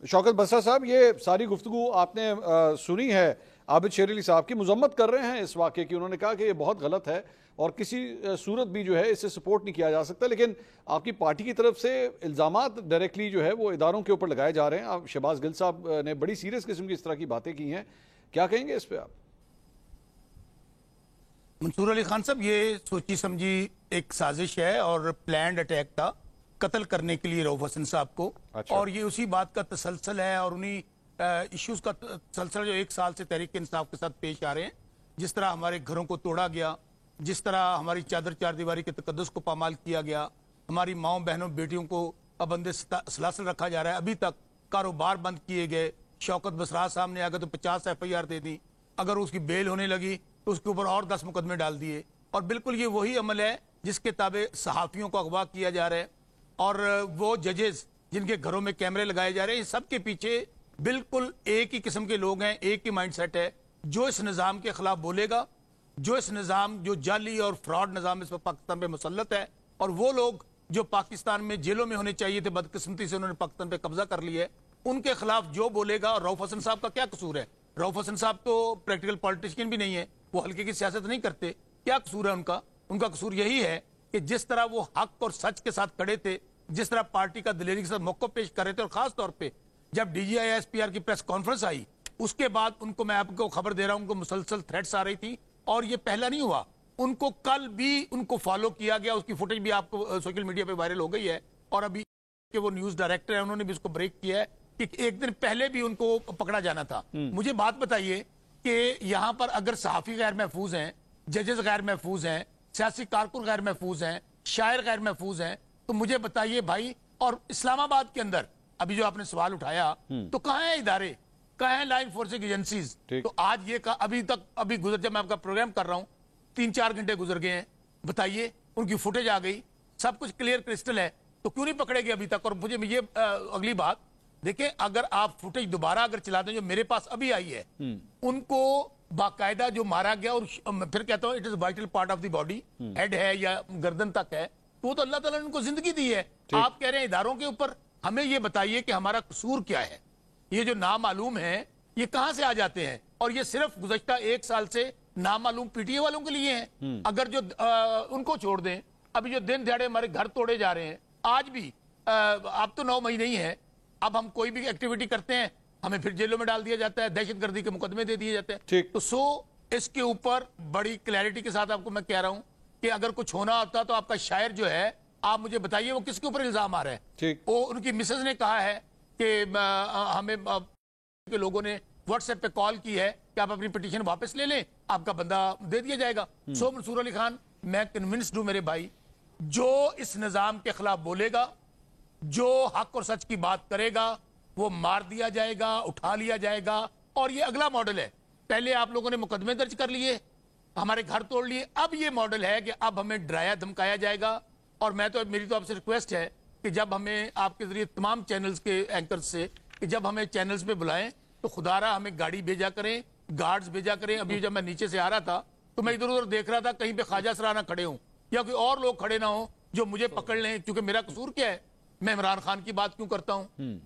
شوکت بسرا صاحب، یہ ساری گفتگو آپ نے سنی ہے، عابد شیر علی صاحب کی مذمت کر رہے ہیں اس واقعے کی. انہوں نے کہا کہ یہ بہت غلط ہے اور کسی صورت بھی جو ہے اسے سپورٹ نہیں کیا جا سکتا، لیکن آپ کی پارٹی کی طرف سے الزامات ڈائریکٹلی جو ہے وہ اداروں کے اوپر لگائے جا رہے ہیں. شہباز گل صاحب نے بڑی سیریس قسم کی اس طرح کی باتیں کی ہیں، کیا کہیں گے اس پہ آپ؟ منصور علی خان صاحب، یہ سوچی سمجھی ایک سازش ہے اور پلانڈ اٹیک تھا قتل کرنے کے لیے رؤف حسن صاحب کو. اور یہ اسی بات کا تسلسل ہے اور انہی ایشوز کا تسلسل جو 1 سال سے تحریک انصاف کے ساتھ پیش آ رہے ہیں. جس طرح ہمارے گھروں کو توڑا گیا، جس طرح ہماری چادر چار دیواری کے تقدس کو پامال کیا گیا، ہماری ماؤں بہنوں بیٹیوں کو پابند سلاسل رکھا جا رہا ہے، ابھی تک کاروبار بند کیے گئے. شوکت بسرا صاحب نے آگے تو 50 FIR دے دی، اگر اس کی بیل ہونے لگی تو اس کے اوپر اور 10 مقدمے ڈال دیے. اور بالکل یہ وہی عمل ہے جس کے تابع صحافیوں کو اغوا کیا جا رہا ہے. اور وہ ججز جن کے گھروں میں کیمرے لگائے جا رہے ہیں، سب کے پیچھے بالکل ایک ہی قسم کے لوگ ہیں، ایک ہی مائنڈ سیٹ ہے. جو اس نظام کے خلاف بولے گا، جو اس نظام جو جعلی اور فراڈ نظام اس پر پاکستان پہ مسلط ہے، اور وہ لوگ جو پاکستان میں جیلوں میں ہونے چاہیے تھے، بدقسمتی سے انہوں نے پاکستان پہ قبضہ کر لیا ہے، ان کے خلاف جو بولے گا. اور رؤف حسن صاحب کا کیا قصور ہے؟ رؤف حسن صاحب تو پریکٹیکل پولیٹیشین بھی نہیں ہے، وہ ہلکے کی سیاست نہیں کرتے. کیا قصور ہے ان کا؟ ان کا قصور یہی ہے کہ جس طرح وہ حق اور سچ کے ساتھ کھڑے تھے، جس طرح پارٹی کا دلیری کے ساتھ موقع پیش کر رہے تھے، اور خاص طور پہ جب DGI-SPR کی پریس کانفرنس آئی، اس کے بعد ان کو، میں آپ کو خبر دے رہا ہوں، ان کو مسلسل تھریٹس آ رہی تھی. اور یہ پہلا نہیں ہوا، ان کو کل بھی ان کو فالو کیا گیا. اس کی فوٹیج بھی آپ کو سوشل میڈیا پہ وائرل ہو گئی ہے. اور ابھی کہ وہ نیوز ڈائریکٹر ہیں، انہوں نے بھی اس کو بریک کیا ہے کہ 1 دن پہلے بھی ان کو پکڑا جانا تھا. مجھے بات بتائیے کہ یہاں پر اگر صحافی غیر محفوظ ہیں، ججز غیر محفوظ ہیں، سیاسی کارکن غیر محفوظ ہیں، شاعر غیر محفوظ ہیں، تو مجھے بتائیے بھائی. اور اسلام آباد کے اندر ابھی جو آپ نے سوال اٹھایا، تو کہاں ہیں ادارے، کہاں ہیں لا انفورسنگ ایجنسیز؟ تو آج یہ ابھی تک، ابھی گزر، جب میں آپ کا پروگرام کر رہا ہوں 3-4 گھنٹے گزر گئے ہیں، بتائیے ان کی فوٹیج آ گئی، سب کچھ کلیئر کرسٹل ہے، تو کیوں نہیں پکڑے گئے ابھی تک؟ اور مجھے یہ اگلی بات دیکھیں، اگر آپ فوٹیج دوبارہ اگر چلاتے ہیں جو میرے پاس ابھی آئی ہے، ان کو باقاعدہ جو مارا گیا، اور پھر کہتا ہوں it is vital part of the body, head ہے یا گردن تک ہے، تو اللہ تعالیٰ نے ان کو زندگی دی ہے. آپ کہہ رہے ہیں اداروں کے اوپر. ہمیں یہ بتائیے کہ ہمارا قصور کیا ہے؟ یہ جو نامعلوم ہیں یہ کہاں سے آ جاتے ہیں؟ اور یہ صرف گزشتہ 1 سال سے نامعلوم PTA والوں کے لیے ہیں. اگر جو ان کو چھوڑ دیں، ابھی جو دن دہاڑے ہمارے گھر توڑے جا رہے ہیں، آج بھی اب تو 9 مئی نہیں ہے، اب ہم کوئی بھی ایکٹیویٹی کرتے ہیں ہمیں پھر جیلوں میں ڈال دیا جاتا ہے، دہشت گردی کے مقدمے دے دیے جاتے ہیں. تو اس کے اوپر بڑی کلیئرٹی کے ساتھ آپ کو میں کہہ رہا ہوں کہ اگر کچھ ہونا ہوتا تو آپ کا شاعر جو ہے، آپ مجھے بتائیے وہ کس کے اوپر الزام آ رہا ہے؟ وہ ان کی مسز نے کہا ہے کہ ہمیں کے لوگوں نے واٹس ایپ پہ کال کی ہے کہ آپ اپنی پٹیشن واپس لے لیں، آپ کا بندہ دے دیا جائے گا. سو منصور علی خان، میں کنونسڈ ہوں میرے بھائی، جو اس نظام کے خلاف بولے گا، جو حق اور سچ کی بات کرے گا، وہ مار دیا جائے گا، اٹھا لیا جائے گا. اور یہ اگلا ماڈل ہے. پہلے آپ لوگوں نے مقدمے درج کر لیے، ہمارے گھر توڑ لیے، اب یہ ماڈل ہے کہ اب ہمیں ڈرایا دھمکایا جائے گا. اور میری تو آپ سے ریکویسٹ ہے کہ جب ہمیں آپ کے ذریعے تمام چینلز کے اینکرز سے، کہ جب ہمیں چینلز پہ بلائیں تو خدا رہا ہمیں گاڑی بھیجا کریں، گارڈز بھیجا کریں. ابھی جب میں نیچے سے آ رہا تھا تو میں ادھر ادھر دیکھ رہا تھا کہیں پہ خواجہ سرانہ کھڑے ہوں یا کوئی اور لوگ کھڑے نہ ہوں جو مجھے پکڑ لیں. کیونکہ میرا قصور کیا ہے؟ میں عمران خان کی بات کیوں کرتا ہوں؟